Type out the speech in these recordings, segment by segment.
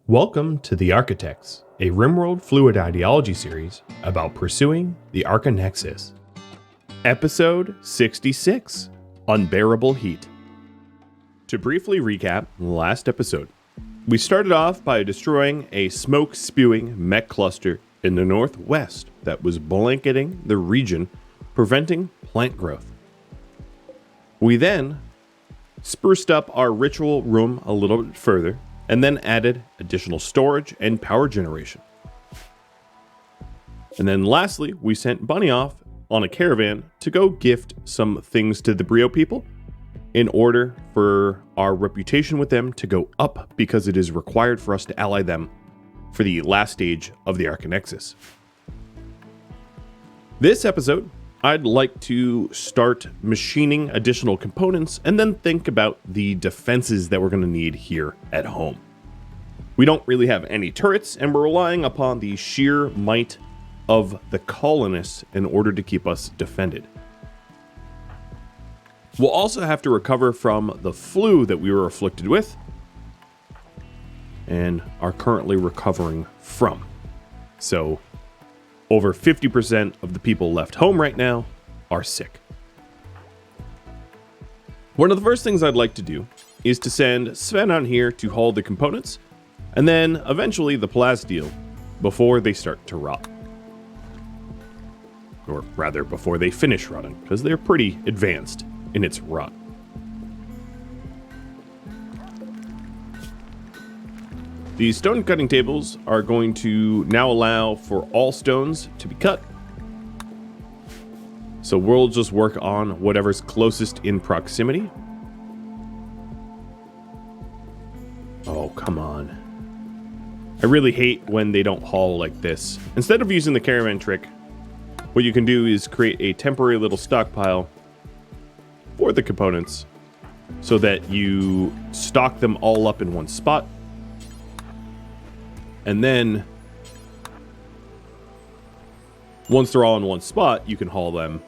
Welcome to the Archotechs, a RimWorld fluid ideology series about pursuing the Archonexus. Episode 66, Unbearable Heat. To briefly recap the last episode, we started off by destroying a smoke-spewing mech cluster in the northwest that was blanketing the region, preventing plant growth. We then spruced up our ritual room a little bit further, and then added additional storage and power generation. And then lastly, we sent Bunny off on a caravan to go gift some things to the Brio people in order for our reputation with them to go up, because it is required for us to ally them for the last stage of the Archonexus. This episode, I'd like to start machining additional components and then think about the defenses that we're going to need here at home. We don't really have any turrets, and we're relying upon the sheer might of the Colonists in order to keep us defended. We'll also have to recover from the flu that we were afflicted with and are currently recovering from. So over 50% of the people left home right now are sick. One of the first things I'd like to do is to send Sven on here to haul the components, and then eventually the plasteel before they start to rot. Or rather, before they finish rotting, because they're pretty advanced in its rot. These stone cutting tables are going to now allow for all stones to be cut. So we'll just work on whatever's closest in proximity. Oh, come on. I really hate when they don't haul like this. Instead of using the caravan trick, what you can do is create a temporary little stockpile for the components so that you stock them all up in one spot. And then, once they're all in one spot, you can haul them.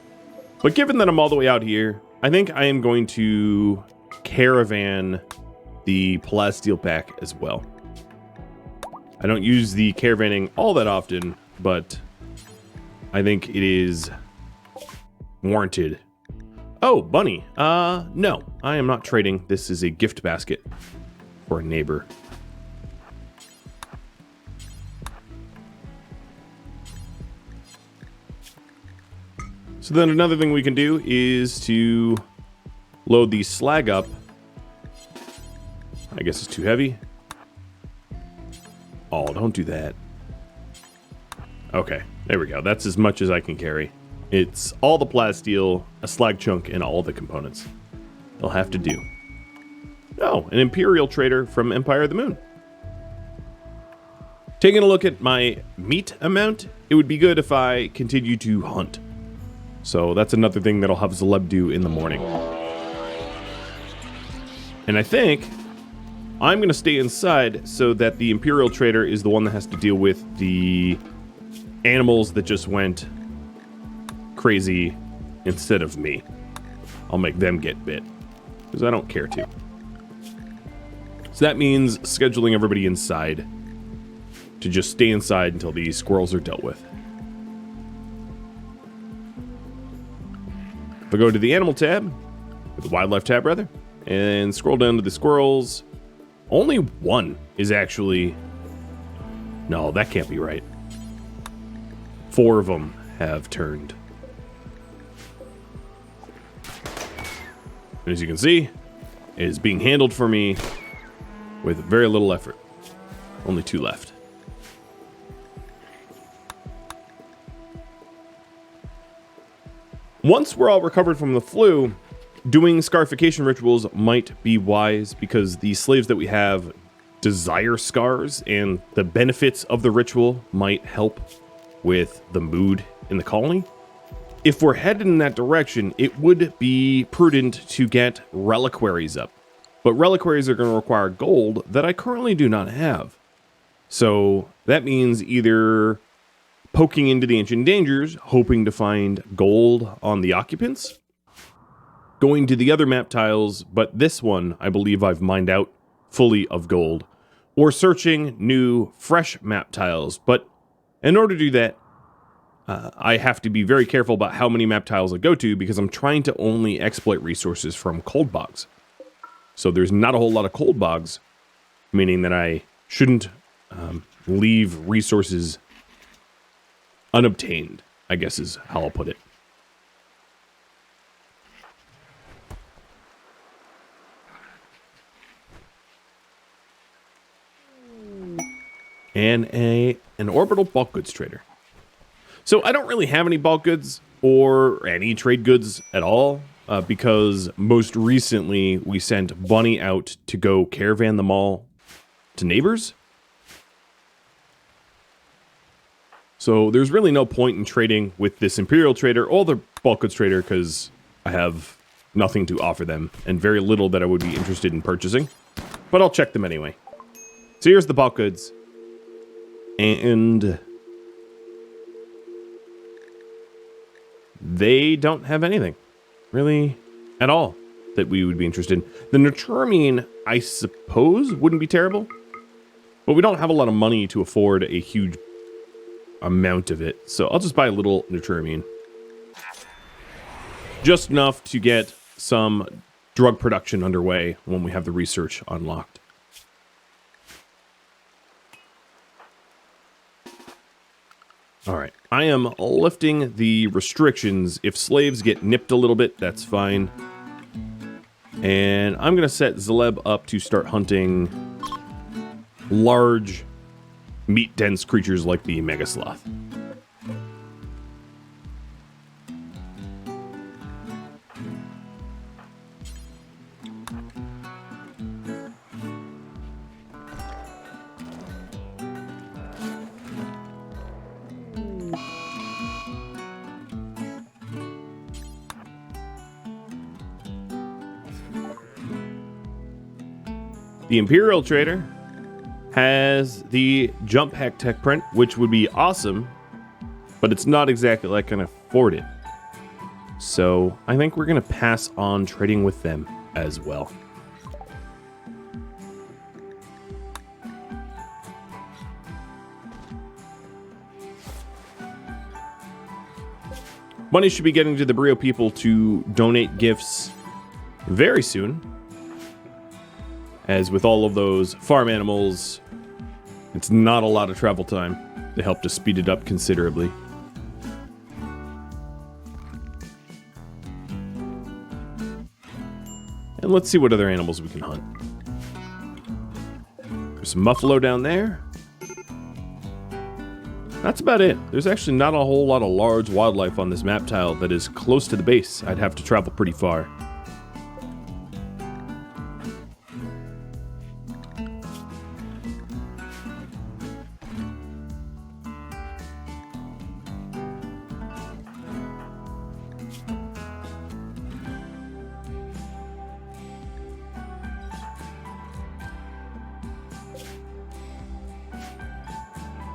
But given that I'm all the way out here, I think I am going to caravan the plasteel pack as well. I don't use the caravanning all that often, but I think it is warranted. Oh, Bunny. No, I am not trading. This is a gift basket for a neighbor. So then another thing we can do is to load the slag up. I guess it's too heavy. Oh, don't do that. Okay, there we go. That's as much as I can carry. It's all the plasteel, a slag chunk, and all the components. They'll have to do. Oh, an Imperial trader from Empire of the Moon. Taking a look at my meat amount, it would be good if I continue to hunt. So that's another thing that I'll have Zaleb do in the morning. And I think I'm going to stay inside so that the Imperial trader is the one that has to deal with the animals that just went crazy instead of me. I'll make them get bit, because I don't care to. So that means scheduling everybody inside to just stay inside until the squirrels are dealt with. If I go to the animal tab, or the wildlife tab rather, and scroll down to the squirrels, only one is actually... No, that can't be right. 4 of them have turned. And as you can see, it is being handled for me with very little effort. Only 2 left. Once we're all recovered from the flu, doing scarification rituals might be wise, because the slaves that we have desire scars, and the benefits of the ritual might help with the mood in the colony. If we're headed in that direction, it would be prudent to get reliquaries up. But reliquaries are going to require gold that I currently do not have. So that means either poking into the ancient dangers, hoping to find gold on the occupants, going to the other map tiles, but this one I believe I've mined out fully of gold, or searching new, fresh map tiles. But in order to do that, I have to be very careful about how many map tiles I go to because I'm trying to only exploit resources from cold bogs. So there's not a whole lot of cold bogs, meaning that I shouldn't leave resources unobtained, I guess is how I'll put it. And an orbital bulk goods trader. So I don't really have any bulk goods or any trade goods at all because most recently we sent Bunny out to go caravan them all to neighbors. So there's really no point in trading with this Imperial trader or the bulk goods trader because I have nothing to offer them and very little that I would be interested in purchasing. But I'll check them anyway. So here's the bulk goods. And they don't have anything, really, at all, that we would be interested in. The Nurturamine, I suppose, wouldn't be terrible. But we don't have a lot of money to afford a huge amount of it. So I'll just buy a little Nurturamine. Just enough to get some drug production underway when we have the research unlocked. All right, I am lifting the restrictions. If slaves get nipped a little bit, that's fine. And I'm going to set Zaleb up to start hunting large, meat-dense creatures like the Mega Sloth. The Imperial Trader has the Jump Hack Tech print, which would be awesome, but it's not exactly like I can afford it. So I think we're going to pass on trading with them as well. Money should be getting to the Brio people to donate gifts very soon. As with all of those farm animals, it's not a lot of travel time. They help to speed it up considerably. And let's see what other animals we can hunt. There's some buffalo down there. That's about it. There's actually not a whole lot of large wildlife on this map tile that is close to the base. I'd have to travel pretty far.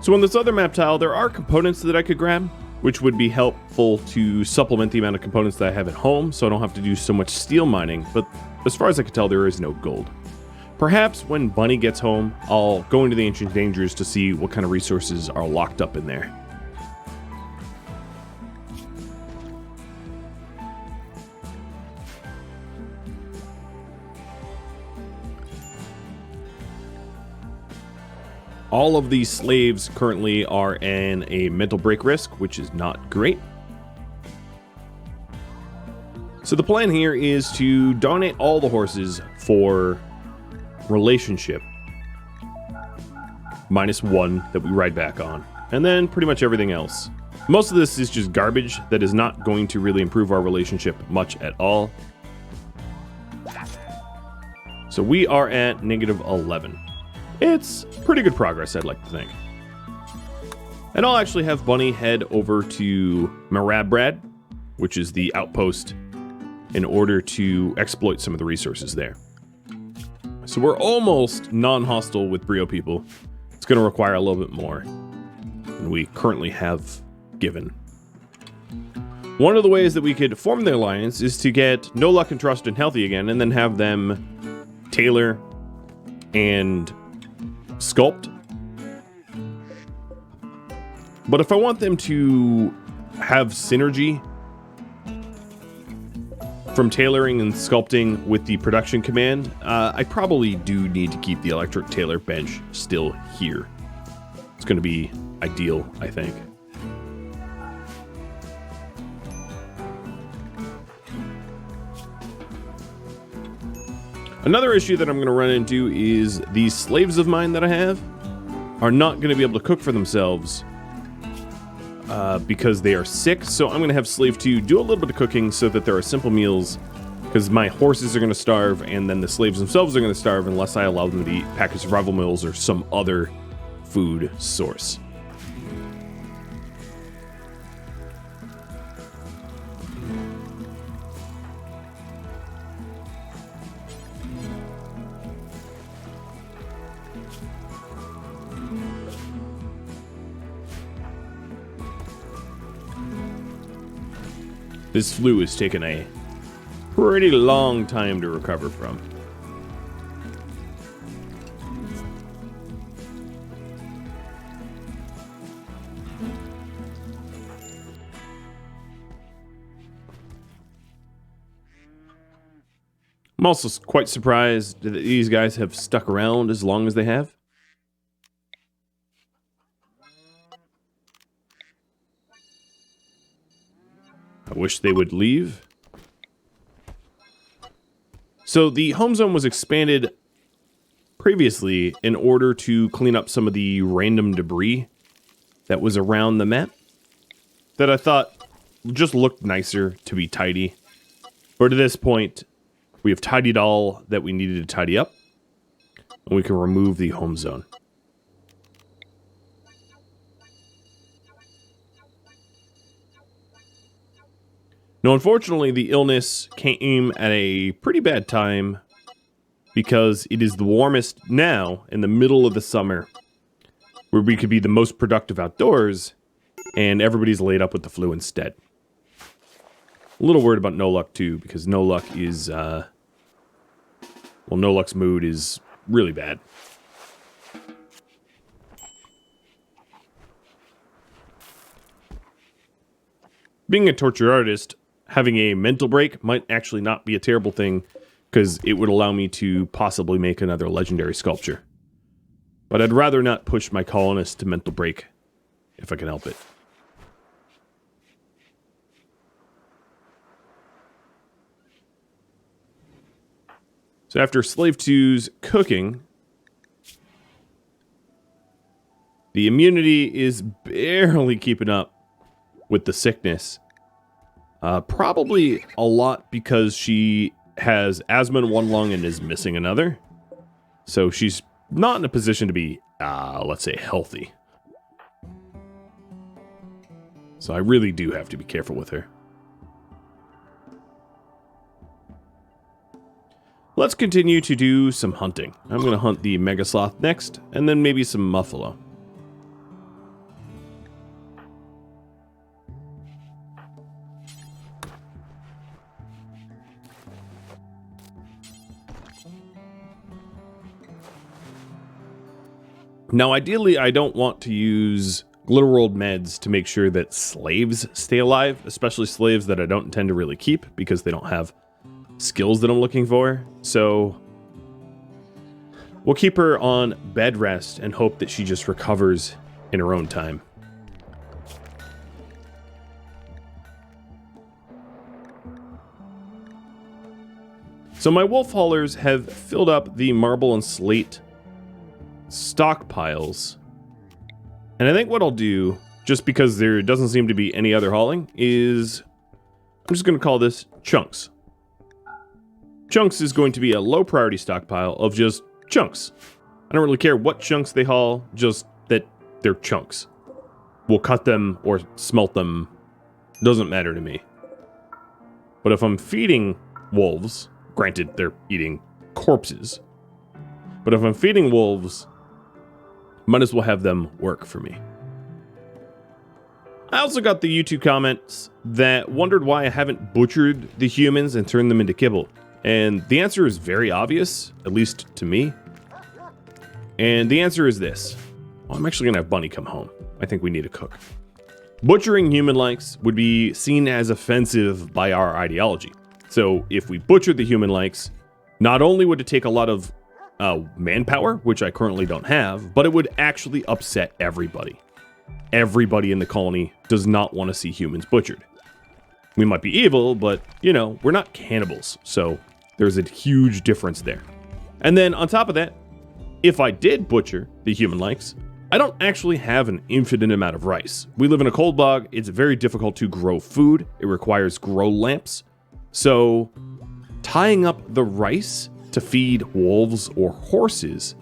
So on this other map tile, there are components that I could grab, which would be helpful to supplement the amount of components that I have at home, so I don't have to do so much steel mining, but as far as I can tell, there is no gold. Perhaps when Bunny gets home, I'll go into the Ancient Dangers to see what kind of resources are locked up in there. All of these slaves currently are in a mental break risk, which is not great. So the plan here is to donate all the horses for relationship. -1 that we ride back on. And then pretty much everything else. Most of this is just garbage that is not going to really improve our relationship much at all. So we are at -11. It's pretty good progress, I'd like to think. And I'll actually have Bunny head over to Marabrad, which is the outpost, in order to exploit some of the resources there. So we're almost non-hostile with Brio people. It's going to require a little bit more than we currently have given. One of the ways that we could form the alliance is to get No Luck and Trust and Healthy again, and then have them tailor and sculpt. But if I want them to have synergy from tailoring and sculpting with the production command, I probably do need to keep the electric tailor bench still here. It's going to be ideal, I think. Another issue that I'm going to run into is these slaves of mine that I have are not going to be able to cook for themselves because they are sick. So I'm going to have slave 2 do a little bit of cooking so that there are simple meals, because my horses are going to starve and then the slaves themselves are going to starve unless I allow them to eat packaged survival meals or some other food source. This flu has taken a pretty long time to recover from. I'm also quite surprised that these guys have stuck around as long as they have. I wish they would leave. So the home zone was expanded previously in order to clean up some of the random debris that was around the map that I thought just looked nicer to be tidy. But at this point, we have tidied all that we needed to tidy up, and we can remove the home zone. Now, unfortunately, the illness came at a pretty bad time because it is the warmest now in the middle of the summer, where we could be the most productive outdoors, and everybody's laid up with the flu instead. A little worried about No Luck, too, because No Luck is, well, No Luck's mood is really bad. Being a torture artist, having a mental break might actually not be a terrible thing, because it would allow me to possibly make another legendary sculpture. But I'd rather not push my colonist to mental break, if I can help it. So after Slave 2's cooking, the immunity is barely keeping up with the sickness. Probably a lot because she has asthma in one lung and is missing another. So she's not in a position to be, let's say, healthy. So I really do have to be careful with her. Let's continue to do some hunting. I'm going to hunt the Mega Sloth next, and then maybe some Muffalo. Now, ideally, I don't want to use Glitter World meds to make sure that slaves stay alive, especially slaves that I don't intend to really keep because they don't have skills that I'm looking for. So we'll keep her on bed rest and hope that she just recovers in her own time. So my wolf haulers have filled up the marble and slate stockpiles, and I think what I'll do, just because there doesn't seem to be any other hauling, is I'm just going to call this chunks. Chunks is going to be a low priority stockpile of just chunks. I don't really care what chunks they haul, just that they're chunks. We'll cut them or smelt them, doesn't matter to me. But if I'm feeding wolves, granted they're eating corpses, but if I'm feeding wolves, might as well have them work for me. I also got the YouTube comments that wondered why I haven't butchered the humans and turned them into kibble. And the answer is very obvious, at least to me. And the answer is this. Well, I'm actually going to have Bunny come home. I think we need a cook. Butchering human likes would be seen as offensive by our ideology. So if we butchered the human likes, not only would it take a lot of manpower, which I currently don't have, but it would actually upset everybody. Everybody in the colony does not want to see humans butchered. We might be evil, but, you know, we're not cannibals, so there's a huge difference there. And then on top of that, if I did butcher the human likes, I don't actually have an infinite amount of rice. We live in a cold bog. It's very difficult to grow food. It requires grow lamps. So tying up the rice to feed wolves or horses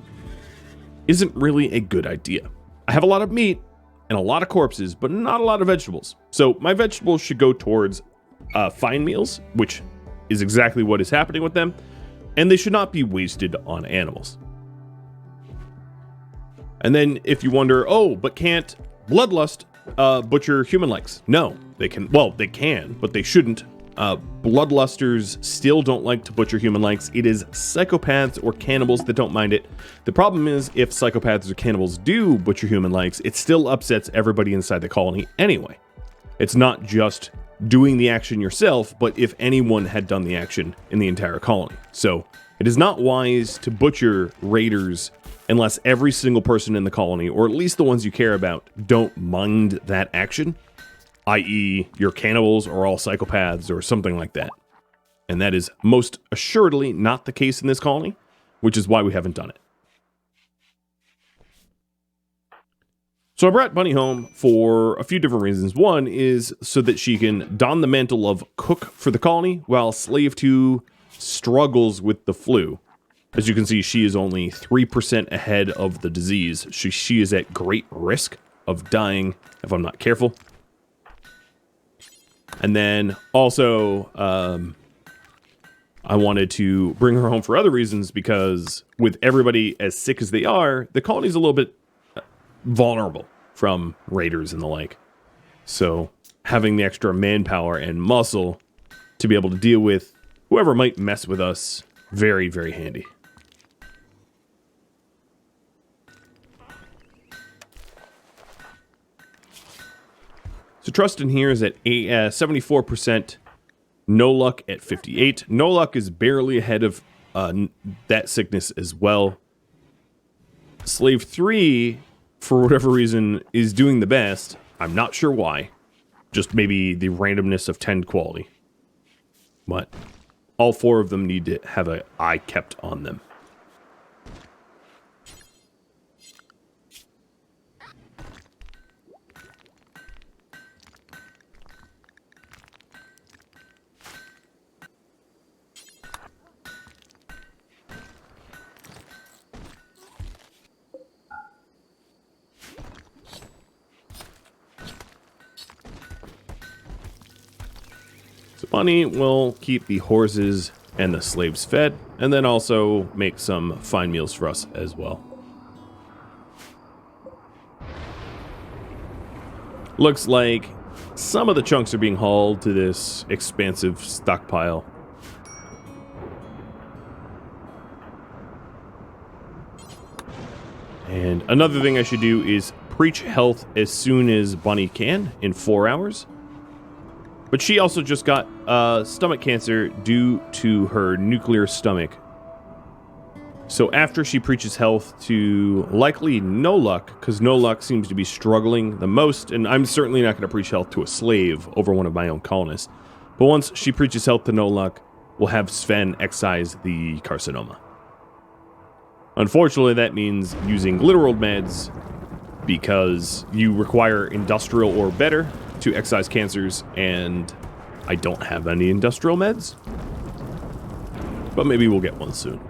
isn't really a good idea. I have a lot of meat and a lot of corpses, but not a lot of vegetables. So my vegetables should go towards fine meals, which is exactly what is happening with them. And they should not be wasted on animals. And then if you wonder, oh, but can't Bloodlust butcher human likes? No, they can. Well, they can, but they shouldn't. Bloodlusters still don't like to butcher human likes. It is psychopaths or cannibals that don't mind it. The problem is if psychopaths or cannibals do butcher human likes, it still upsets everybody inside the colony anyway. It's not just doing the action yourself, but if anyone had done the action in the entire colony. So it is not wise to butcher raiders unless every single person in the colony, or at least the ones you care about, don't mind that action, i.e. your cannibals are all psychopaths or something like that. And that is most assuredly not the case in this colony, which is why we haven't done it. So I brought Bunny home for a few different reasons. One is so that she can don the mantle of cook for the colony, while Slave 2 struggles with the flu. As you can see, she is only 3% ahead of the disease. She is at great risk of dying if I'm not careful. And then also, I wanted to bring her home for other reasons, because with everybody as sick as they are, the colony's a little bit vulnerable from raiders and the like. So having the extra manpower and muscle to be able to deal with whoever might mess with us, very, very handy. So trust in here is at 74%, no luck at 58. No luck is barely ahead of that sickness as well. Slave 3, for whatever reason, is doing the best. I'm not sure why. Just maybe the randomness of 10 quality. But all 4 of them need to have an eye kept on them. Bunny will keep the horses and the slaves fed, and then also make some fine meals for us as well. Looks like some of the chunks are being hauled to this expansive stockpile. And another thing I should do is preach health as soon as Bunny can, in 4 hours. But she also just got stomach cancer due to her nuclear stomach. So after she preaches health to likely No Luck, because No Luck seems to be struggling the most, and I'm certainly not going to preach health to a slave over one of my own colonists. But once she preaches health to No Luck, we'll have Sven excise the carcinoma. Unfortunately, that means using literal meds, because you require industrial or better to excise cancers, and I don't have any industrial meds. But maybe we'll get one soon.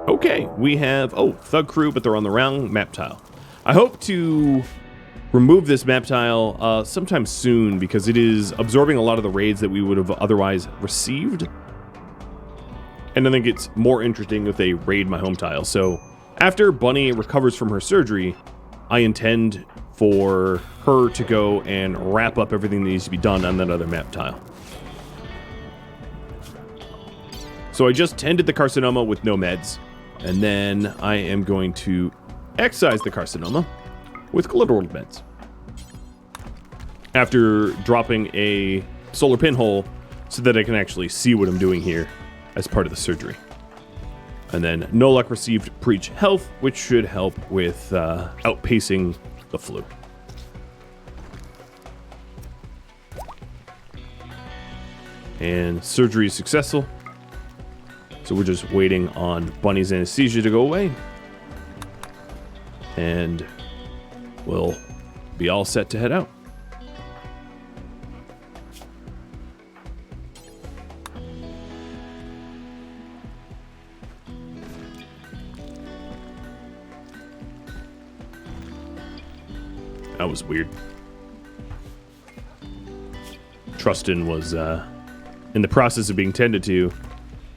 Okay, we have, Thug Crew, but they're on the wrong map tile. I hope to remove this map tile sometime soon, because it is absorbing a lot of the raids that we would have otherwise received. And I think it's more interesting if they raid my home tile. So after Bunny recovers from her surgery, I intend for her to go and wrap up everything that needs to be done on that other map tile. So I just tended the carcinoma with no meds, and then I am going to excise the carcinoma with literal meds. After dropping a solar pinhole so that I can actually see what I'm doing here as part of the surgery. And then no luck received preach health, which should help with outpacing the flu. And surgery is successful. So we're just waiting on Bunny's anesthesia to go away. And we'll be all set to head out. That was weird. Trustin was in the process of being tended to,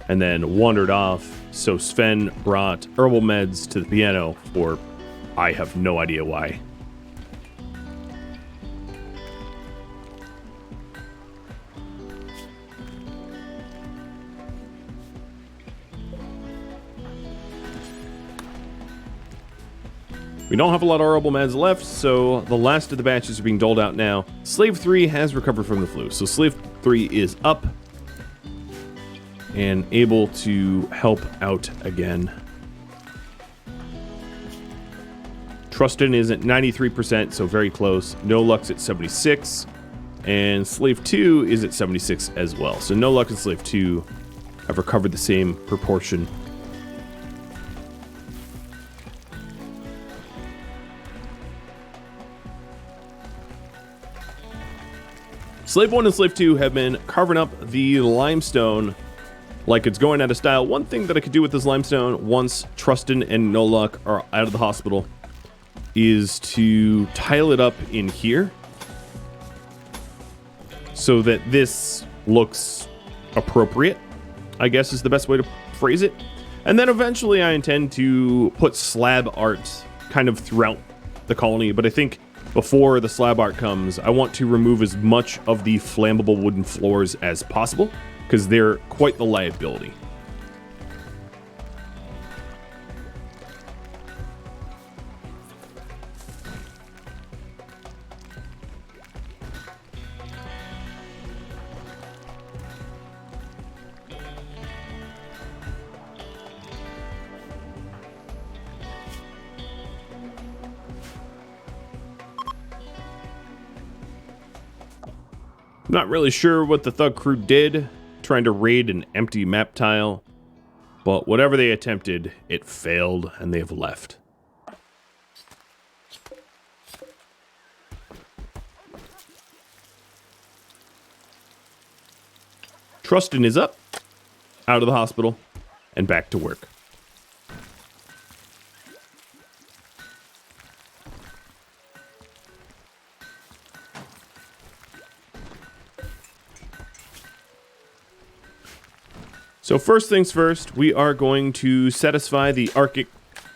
and then wandered off, so Sven brought herbal meds to the piano for I have no idea why. We don't have a lot of herbal meds left, so the last of the batches are being doled out now. Slave 3 has recovered from the flu, so Slave 3 is up and able to help out again. Trustin is at 93%, so very close. No Luck's at 76, and Slave 2 is at 76 as well. So No Luck and Slave 2 have recovered the same proportion. Slave 1 and Slave 2 have been carving up the limestone like it's going out of style. One thing that I could do with this limestone once Trustin and No Luck are out of the hospital is to tile it up in here so that this looks appropriate, I guess is the best way to phrase it. And then eventually I intend to put slab art kind of throughout the colony, but I think before the slab art comes, I want to remove as much of the flammable wooden floors as possible, because they're quite the liability. Not really sure what the Thug crew did, trying to raid an empty map tile, but whatever they attempted, it failed and they have left. Trustin is up, out of the hospital, and back to work. So first things first, we are going to satisfy the Arctic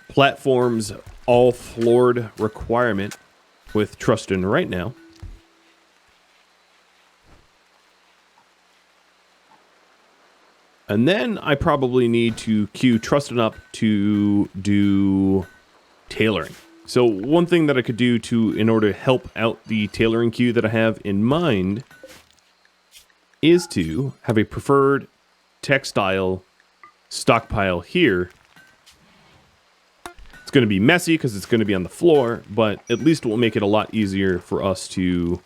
platform's all-floored requirement with Trustin right now. And then I probably need to queue Trustin up to do tailoring. So one thing that I could do in order to help out the tailoring queue that I have in mind is to have a preferred textile stockpile here. It's going to be messy because it's going to be on the floor, but at least it will make it a lot easier for us to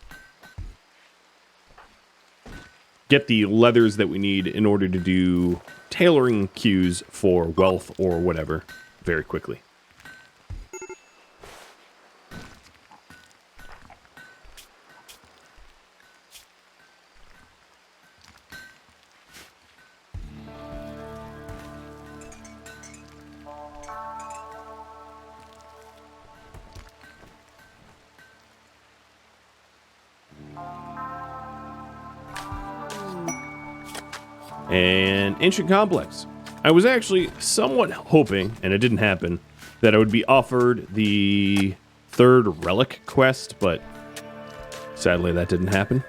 get the leathers that we need in order to do tailoring queues for wealth or whatever very quickly. And Ancient Complex. I was actually somewhat hoping, and it didn't happen, that I would be offered the third relic quest, but sadly that didn't happen.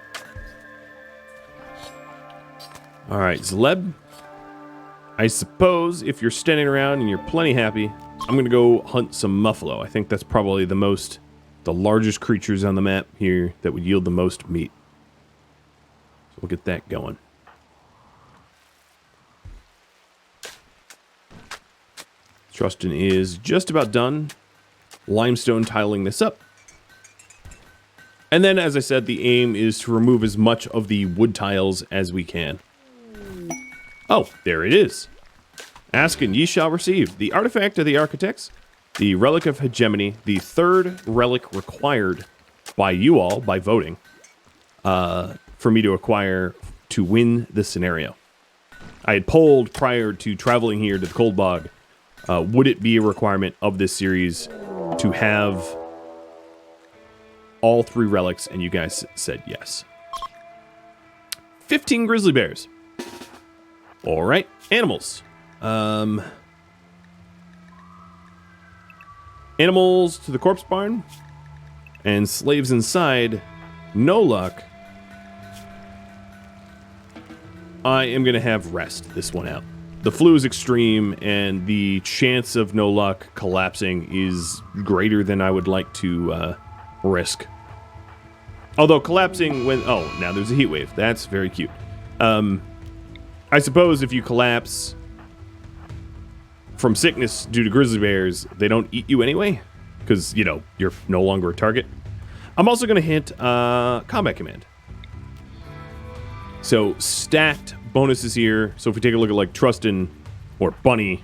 Alright, Zleb. I suppose if you're standing around and you're plenty happy, I'm going to go hunt some muffalo. I think that's probably the largest creatures on the map here that would yield the most meat. So we'll get that going. Trustin is just about done limestone tiling this up. And then, as I said, the aim is to remove as much of the wood tiles as we can. Oh, there it is. Ask and ye shall receive. The artifact of the Archotechs, the relic of hegemony, the third relic required by you all, by voting, for me to acquire to win this scenario. I had polled prior to traveling here to the Cold Bog, would it be a requirement of this series to have all 3 relics, and you guys said yes. 15 grizzly bears. All right, animals. Animals to the corpse barn, and slaves inside. No luck. I am going to have rest this one out. The flu is extreme, and the chance of no luck collapsing is greater than I would like to risk. Although collapsing when... Oh, now there's a heat wave. That's very cute. I suppose if you collapse from sickness due to grizzly bears, they don't eat you anyway, because, you know, you're no longer a target. I'm also going to hit combat command. So stacked bonuses here. So if we take a look at like Trustin or Bunny,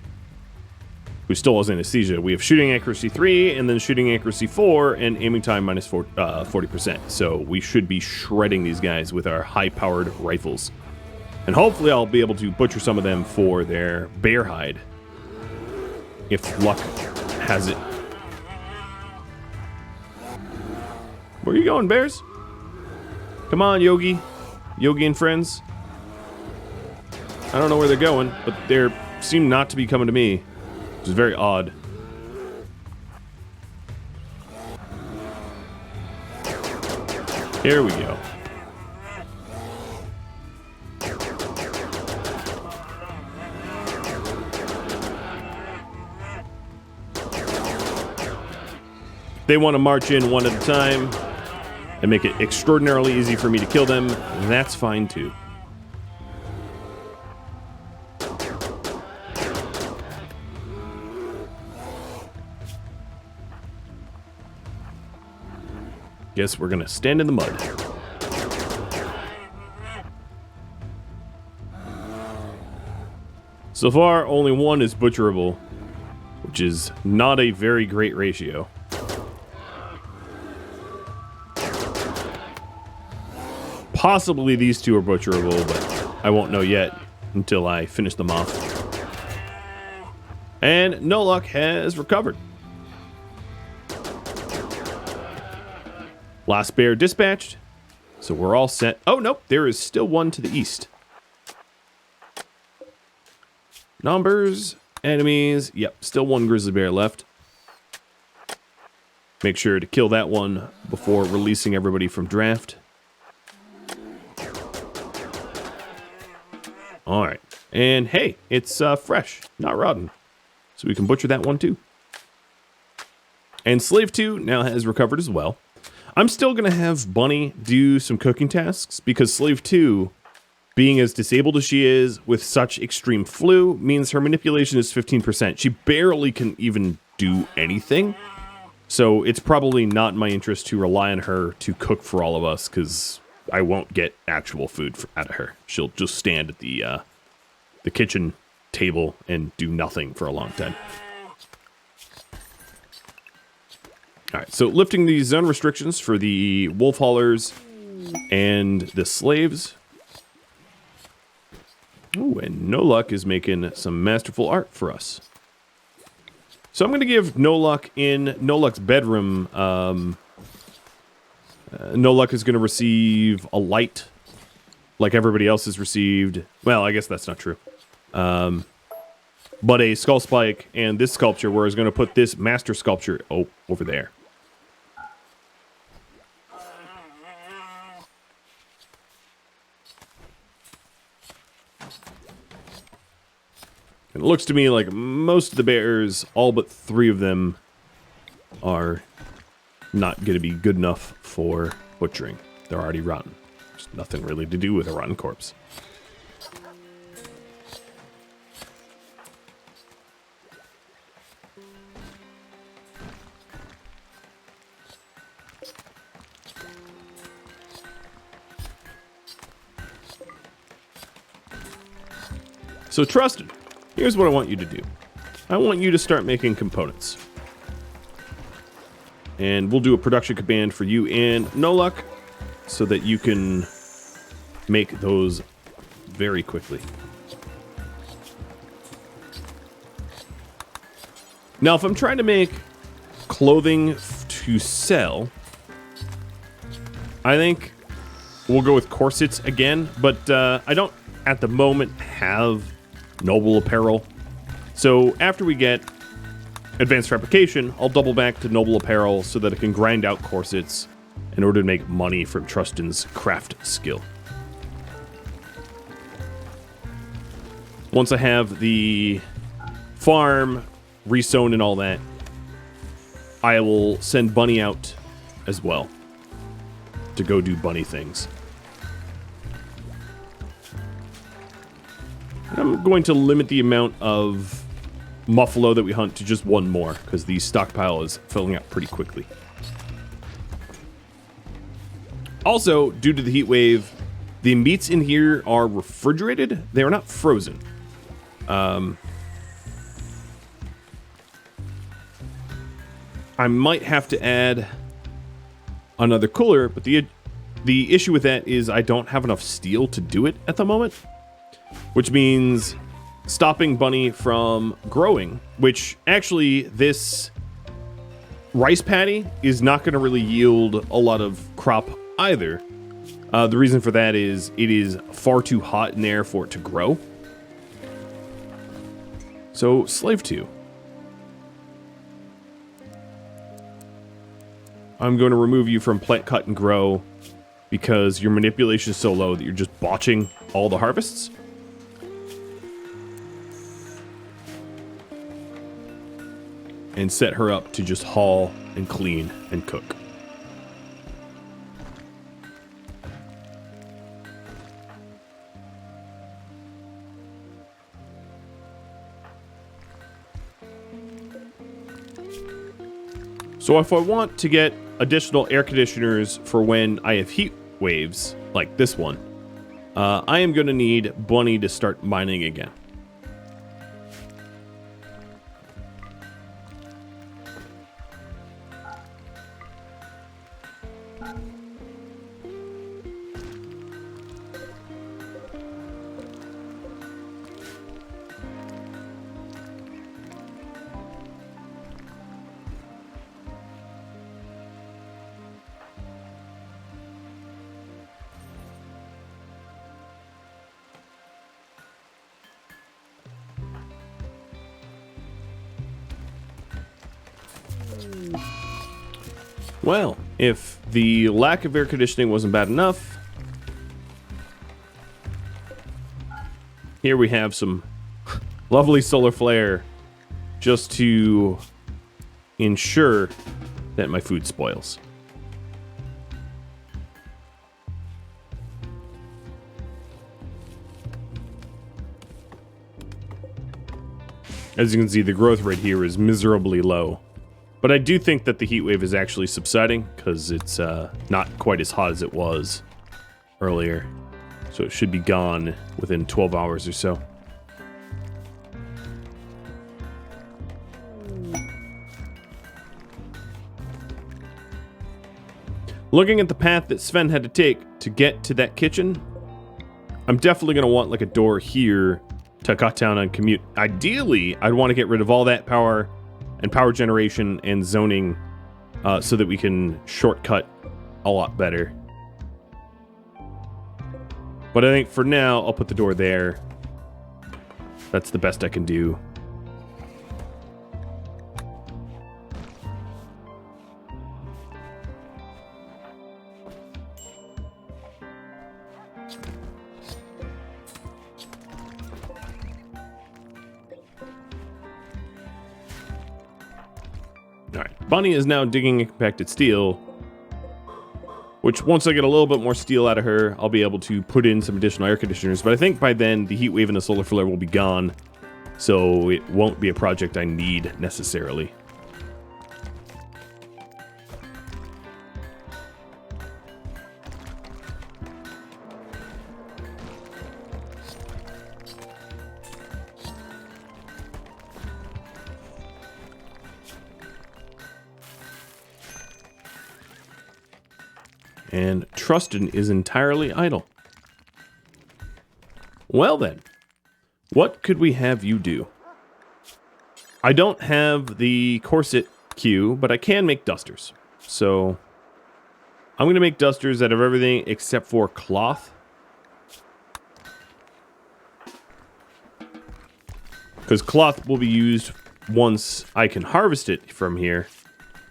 who still has anesthesia, we have shooting accuracy 3 and then shooting accuracy 4 and aiming time minus 40%. So we should be shredding these guys with our high-powered rifles. And hopefully I'll be able to butcher some of them for their bear hide, if luck has it. Where are you going, bears? Come on, Yogi. Yogi and friends. I don't know where they're going, but they seem not to be coming to me, which is very odd. Here we go. They want to march in one at a time and make it extraordinarily easy for me to kill them. That's fine too. Guess we're gonna stand in the mud. So far, only one is butcherable, which is not a very great ratio. Possibly these two are butcherable, but I won't know yet until I finish them off. And No Luck has recovered. Last bear dispatched, so we're all set. Oh, nope, there is still one to the east. Numbers, enemies, yep, still one grizzly bear left. Make sure to kill that one before releasing everybody from draft. All right, and hey, it's fresh, not rotten, so we can butcher that one too. And Slave 2 now has recovered as well. I'm still going to have Bunny do some cooking tasks because Slave 2, being as disabled as she is with such extreme flu, means her manipulation is 15%. She barely can even do anything. So it's probably not in my interest to rely on her to cook for all of us because I won't get actual food out of her. She'll just stand at the kitchen table and do nothing for a long time. All right, so lifting the zone restrictions for the wolf haulers and the slaves. Ooh, and No Luck is making some masterful art for us. So I'm going to give No Luck in No Luck's bedroom. No Luck is going to receive a light like everybody else has received. Well, I guess that's not true. But a skull spike and this sculpture, where I was going to put this master sculpture over there. It looks to me like most of the bears, all but 3 of them, are not going to be good enough for butchering. They're already rotten. There's nothing really to do with a rotten corpse. So Trusted, here's what I want you to do. I want you to start making components. And we'll do a production command for you and No Luck so that you can make those very quickly. Now, if I'm trying to make clothing to sell, I think we'll go with corsets again, but I don't at the moment have noble apparel. So after we get advanced replication, I'll double back to noble apparel so that I can grind out corsets in order to make money from Trustin's craft skill. Once I have the farm resown and all that, I will send Bunny out as well to go do bunny things. And I'm going to limit the amount of muffalo that we hunt to just 1 more, because the stockpile is filling up pretty quickly. Also, due to the heat wave, the meats in here are refrigerated. They are not frozen. I might have to add another cooler, but the issue with that is I don't have enough steel to do it at the moment, which means stopping Bunny from growing, which actually this rice paddy is not going to really yield a lot of crop either. The reason for that is it is far too hot in there for it to grow. So, Slave 2. I'm going to remove you from plant, cut, and grow because your manipulation is so low that you're just botching all the harvests. And set her up to just haul and clean and cook. So if I want to get additional air conditioners for when I have heat waves, like this one, I am going to need Bunny to start mining again. Well, if the lack of air conditioning wasn't bad enough, here we have some lovely solar flare just to ensure that my food spoils. As you can see, the growth rate here is miserably low. But I do think that the heat wave is actually subsiding because it's not quite as hot as it was earlier. So it should be gone within 12 hours or so. Looking at the path that Sven had to take to get to that kitchen, I'm definitely going to want like a door here to cut down on commute. Ideally, I'd want to get rid of all that power and power generation and zoning so that we can shortcut a lot better. But I think for now, I'll put the door there. That's the best I can do. All right, Bunny is now digging in compacted steel, which once I get a little bit more steel out of her, I'll be able to put in some additional air conditioners. But I think by then the heat wave and the solar flare will be gone, so it won't be a project I need necessarily. And Trustin is entirely idle. Well then, what could we have you do? I don't have the corset queue, but I can make dusters. So I'm going to make dusters out of everything except for cloth. Because cloth will be used once I can harvest it from here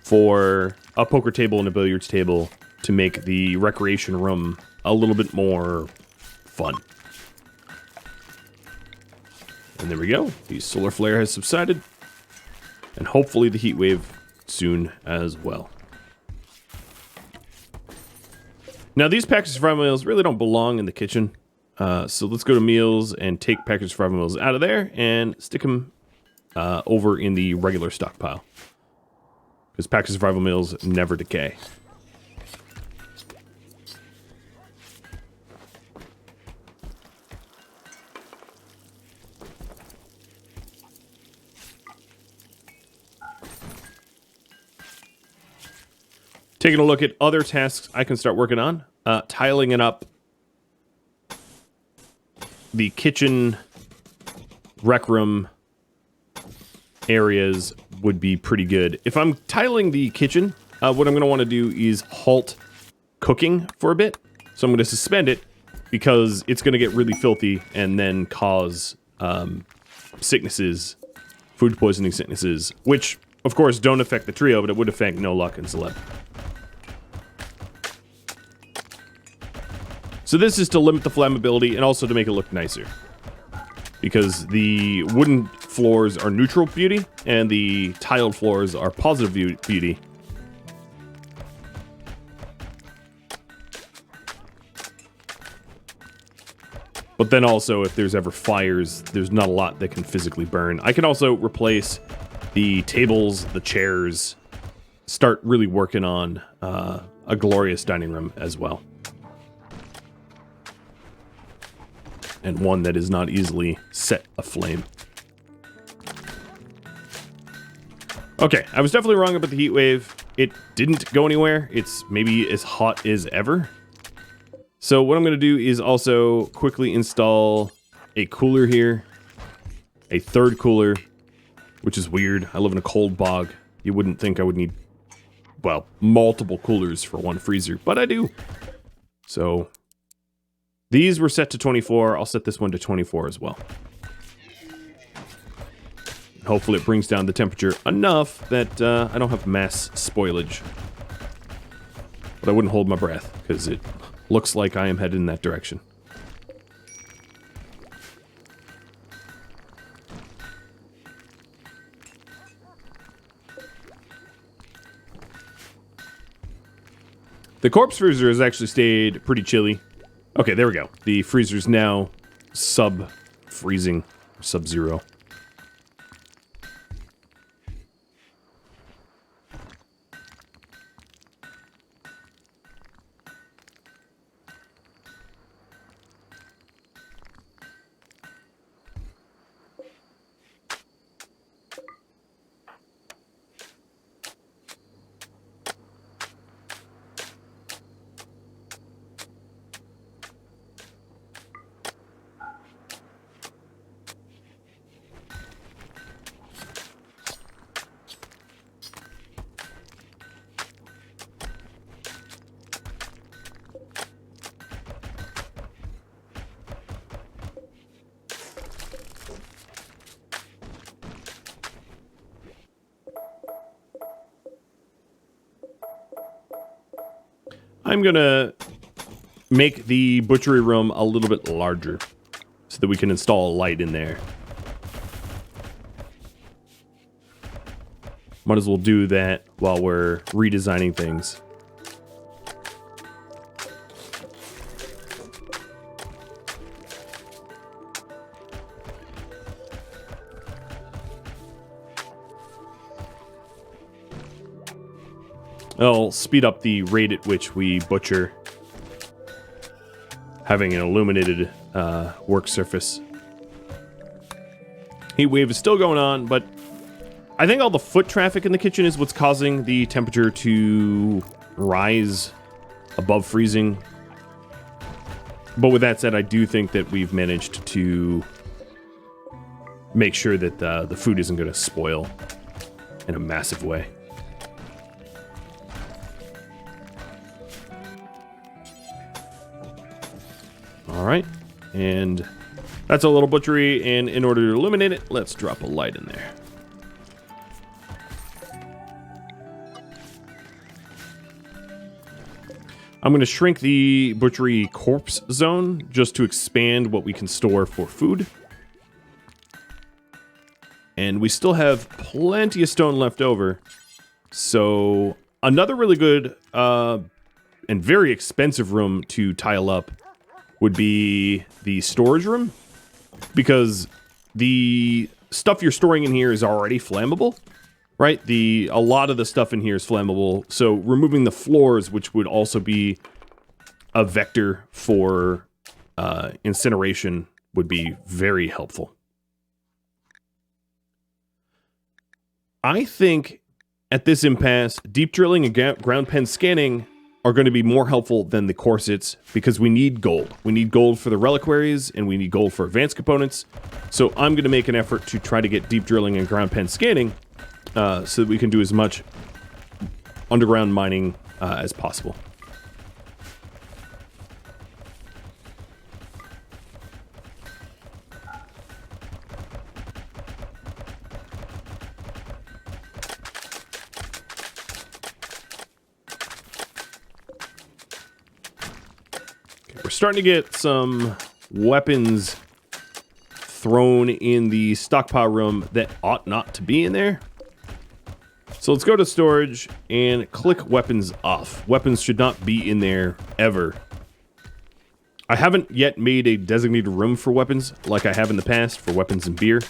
for a poker table and a billiards table, to make the recreation room a little bit more fun. And there we go. The solar flare has subsided. And hopefully the heat wave soon as well. Now these packaged survival meals really don't belong in the kitchen. So let's go to meals and take packaged survival meals out of there and stick them over in the regular stockpile. Because packaged survival meals never decay. Taking a look at other tasks I can start working on. Tiling it up. The kitchen, rec room areas would be pretty good. If I'm tiling the kitchen, what I'm going to want to do is halt cooking for a bit. So I'm going to suspend it because it's going to get really filthy and then cause sicknesses, food poisoning sicknesses, which of course don't affect the trio, but it would affect No Luck and Celeb. So this is to limit the flammability and also to make it look nicer. Because the wooden floors are neutral beauty and the tiled floors are positive beauty. But then also, if there's ever fires, there's not a lot that can physically burn. I can also replace the tables, the chairs, start really working on a glorious dining room as well. And one that is not easily set aflame. Okay, I was definitely wrong about the heat wave. It didn't go anywhere. It's maybe as hot as ever. So what I'm going to do is also quickly install a cooler here. A third cooler, which is weird. I live in a cold bog. You wouldn't think I would need, well, multiple coolers for one freezer, but I do. So these were set to 24. I'll set this one to 24 as well. Hopefully it brings down the temperature enough that I don't have mass spoilage. But I wouldn't hold my breath, because it looks like I am headed in that direction. The corpse freezer has actually stayed pretty chilly. Okay, there we go. The freezer's now sub-freezing, sub-zero. I'm gonna make the butchery room a little bit larger so that we can install a light in there. Might as well do that while we're redesigning things. I'll speed up the rate at which we butcher, having an illuminated work surface. Heat wave is still going on, but I think all the foot traffic in the kitchen is what's causing the temperature to rise above freezing. But with that said, I do think that we've managed to make sure that the food isn't going to spoil in a massive way. All right, and that's a little butchery, and in order to illuminate it, let's drop a light in there. I'm going to shrink the butchery corpse zone just to expand what we can store for food. And we still have plenty of stone left over. So another really good and very expensive room to tile up would be the storage room, because the stuff you're storing in here is already flammable, right? A lot of the stuff in here is flammable, so removing the floors, which would also be a vector for incineration, would be very helpful. I think at this impasse, deep drilling and ground pen scanning are going to be more helpful than the corsets, because we need gold. We need gold for the reliquaries, and we need gold for advanced components. So I'm going to make an effort to try to get deep drilling and ground pen scanning so that we can do as much underground mining as possible. Starting to get some weapons thrown in the stockpile room that ought not to be in there. So let's go to storage and click weapons off. Weapons should not be in there ever. I haven't yet made a designated room for weapons like I have in the past for weapons and beer,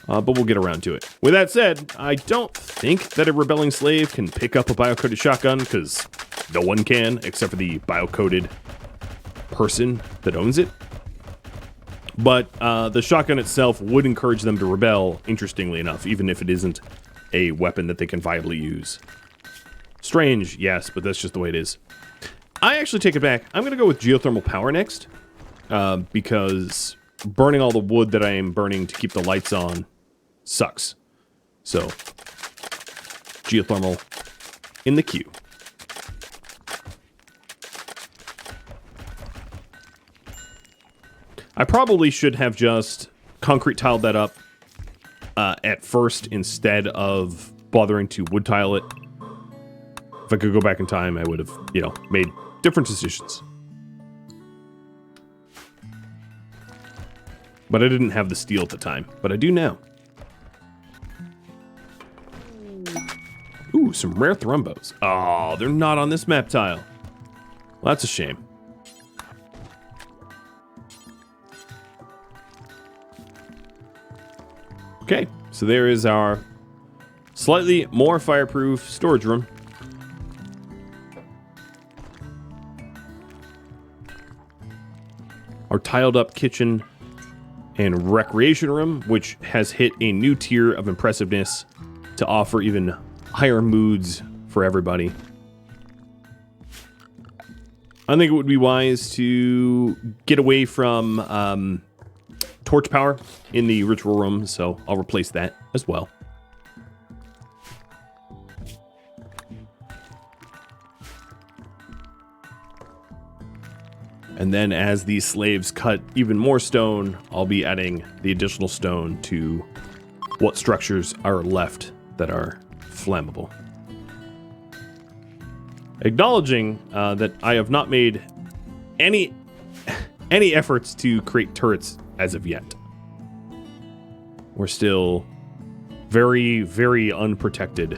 but we'll get around to it. With that said, I don't think that a rebelling slave can pick up a bio-coded shotgun, because no one can except for the bio-coded person that owns it. But the shotgun itself would encourage them to rebel, interestingly enough, even if it isn't a weapon that they can viably use. Strange, yes, but that's just the way it is. I actually take it back. I'm going to go with geothermal power next, because burning all the wood that I am burning to keep the lights on sucks. So, geothermal in the queue. I probably should have just concrete tiled that up at first instead of bothering to wood tile it. If I could go back in time, I would have, made different decisions. But I didn't have the steel at the time, but I do now. Ooh, some rare thrumbos. Oh, they're not on this map tile. Well, that's a shame. Okay, so there is our slightly more fireproof storage room. Our tiled up kitchen and recreation room, which has hit a new tier of impressiveness to offer even higher moods for everybody. I think it would be wise to get away from torch power in the ritual room, so I'll replace that as well. And then as these slaves cut even more stone, I'll be adding the additional stone to what structures are left that are flammable. Acknowledging that I have not made any efforts to create turrets as of yet. We're still Very, very unprotected.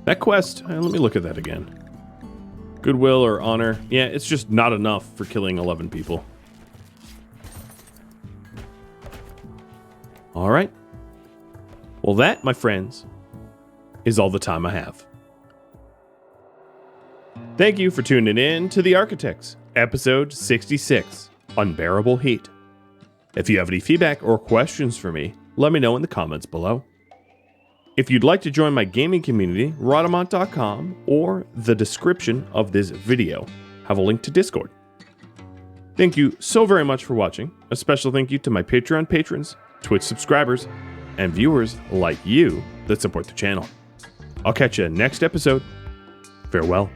That quest, let me look at that again. Goodwill or honor. Yeah, it's just not enough for killing 11 people. All right. Well, that, my friends, is all the time I have. Thank you for tuning in to the Archotechs, episode 66, Unbearable Heat. If you have any feedback or questions for me, let me know in the comments below. If you'd like to join my gaming community, Rhadamant.com or the description of this video have a link to Discord. Thank you so very much for watching. A special thank you to my Patreon patrons, Twitch subscribers, and viewers like you that support the channel. I'll catch you next episode. Farewell.